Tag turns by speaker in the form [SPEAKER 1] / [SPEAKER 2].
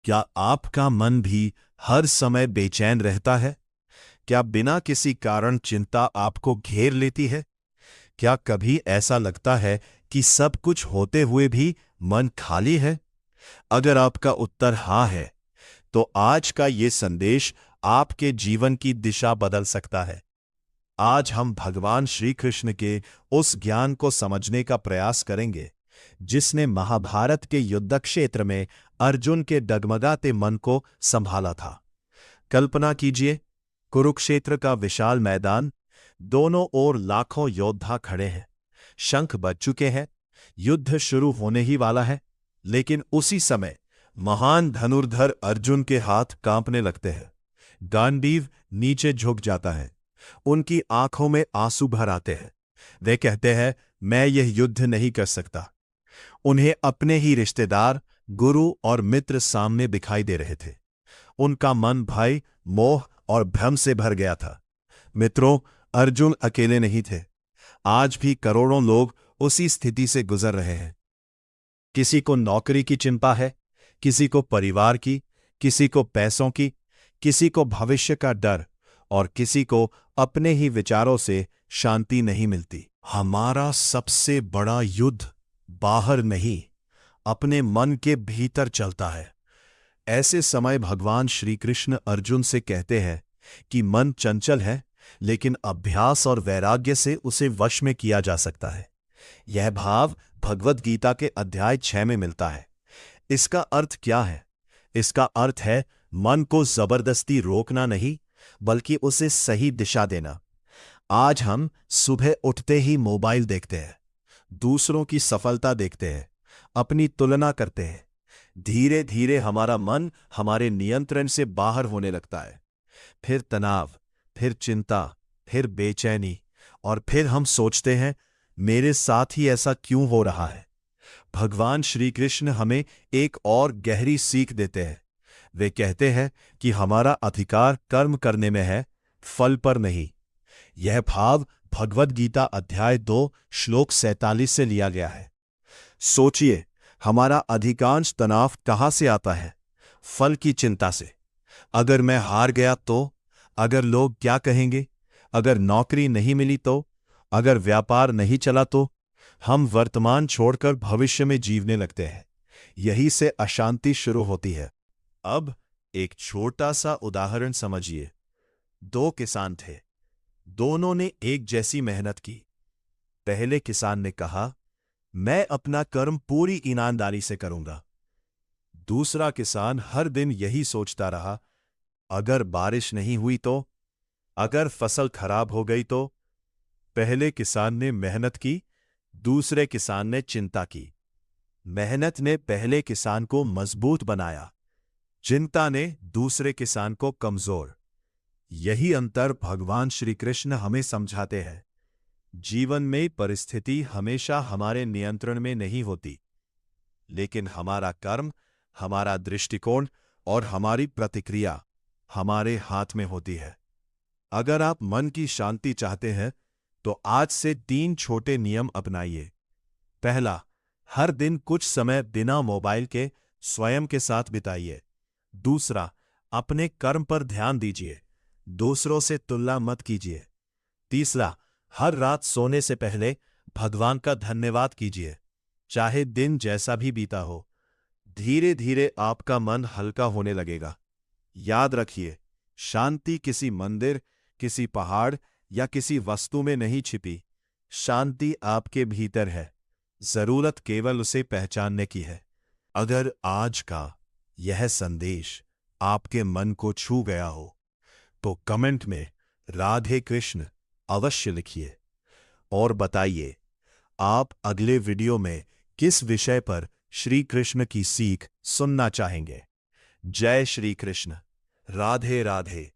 [SPEAKER 1] क्या आपका मन भी हर समय बेचैन रहता है? क्या बिना किसी कारण चिंता आपको घेर लेती है? क्या कभी ऐसा लगता है कि सब कुछ होते हुए भी मन खाली है? अगर आपका उत्तर हाँ है, तो आज का ये संदेश आपके जीवन की दिशा बदल सकता है। आज हम भगवान श्री कृष्ण के उस ज्ञान को समझने का प्रयास करेंगे जिसने महाभारत के युद्ध क्षेत्र में अर्जुन के डगमगाते मन को संभाला था। कल्पना कीजिए, कुरुक्षेत्र का विशाल मैदान, दोनों ओर लाखों योद्धा खड़े हैं, शंख बज चुके हैं, युद्ध शुरू होने ही वाला है। लेकिन उसी समय महान धनुर्धर अर्जुन के हाथ कांपने लगते हैं, गांडीव नीचे झुक जाता है, उनकी आंखों में आंसू भर आते हैं। वे कहते हैं, मैं यह युद्ध नहीं कर सकता। उन्हें अपने ही रिश्तेदार, गुरु और मित्र सामने दिखाई दे रहे थे। उनका मन भय, मोह और भ्रम से भर गया था। मित्रों, अर्जुन अकेले नहीं थे। आज भी करोड़ों लोग उसी स्थिति से गुजर रहे हैं। किसी को नौकरी की चिंता है, किसी को परिवार की, किसी को पैसों की, किसी को भविष्य का डर और किसी को अपने ही विचारों से शांति नहीं मिलती। हमारा सबसे बड़ा युद्ध बाहर नहीं, अपने मन के भीतर चलता है। ऐसे समय भगवान श्री कृष्ण अर्जुन से कहते हैं कि मन चंचल है, लेकिन अभ्यास और वैराग्य से उसे वश में किया जा सकता है। यह भाव भगवद गीता के अध्याय 6 में मिलता है। इसका अर्थ क्या है? इसका अर्थ है मन को जबरदस्ती रोकना नहीं, बल्कि उसे सही दिशा देना। आज हम सुबह उठते ही मोबाइल देखते हैं, दूसरों की सफलता देखते हैं, अपनी तुलना करते हैं। धीरे धीरे हमारा मन हमारे नियंत्रण से बाहर होने लगता है। फिर तनाव, फिर चिंता, फिर बेचैनी, और फिर हम सोचते हैं, मेरे साथ ही ऐसा क्यों हो रहा है? भगवान श्री कृष्ण हमें एक और गहरी सीख देते हैं। वे कहते हैं कि हमारा अधिकार कर्म करने में है, फल पर नहीं। यह भाव भगवद गीता अध्याय 2 श्लोक 47 से लिया गया है। सोचिए, हमारा अधिकांश तनाव कहाँ से आता है? फल की चिंता से। अगर मैं हार गया तो? अगर लोग क्या कहेंगे? अगर नौकरी नहीं मिली तो? अगर व्यापार नहीं चला तो? हम वर्तमान छोड़कर भविष्य में जीवने लगते हैं। यही से अशांति शुरू होती है। अब एक छोटा सा उदाहरण समझिए। 2 किसान थे, दोनों ने एक जैसी मेहनत की। पहले किसान ने कहा, मैं अपना कर्म पूरी ईमानदारी से करूंगा। दूसरा किसान हर दिन यही सोचता रहा, अगर बारिश नहीं हुई तो? अगर फसल खराब हो गई तो? पहले किसान ने मेहनत की, दूसरे किसान ने चिंता की। मेहनत ने पहले किसान को मजबूत बनाया, चिंता ने दूसरे किसान को कमजोर। यही अंतर भगवान श्री कृष्ण हमें समझाते हैं। जीवन में परिस्थिति हमेशा हमारे नियंत्रण में नहीं होती, लेकिन हमारा कर्म, हमारा दृष्टिकोण और हमारी प्रतिक्रिया हमारे हाथ में होती है। अगर आप मन की शांति चाहते हैं, तो आज से 3 छोटे नियम अपनाइए। पहला, हर दिन कुछ समय बिना मोबाइल के स्वयं के साथ बिताइए। दूसरा, अपने कर्म पर ध्यान दीजिए, दूसरों से तुलना मत कीजिए। तीसरा, हर रात सोने से पहले भगवान का धन्यवाद कीजिए, चाहे दिन जैसा भी बीता हो। धीरे धीरे आपका मन हल्का होने लगेगा। याद रखिए, शांति किसी मंदिर, किसी पहाड़ या किसी वस्तु में नहीं छिपी। शांति आपके भीतर है, जरूरत केवल उसे पहचानने की है। अगर आज का यह संदेश आपके मन को छू गया हो, तो कमेंट में राधे कृष्ण अवश्य लिखिए और बताइए, आप अगले वीडियो में किस विषय पर श्री कृष्ण की सीख सुनना चाहेंगे। जय श्री कृष्ण। राधे राधे।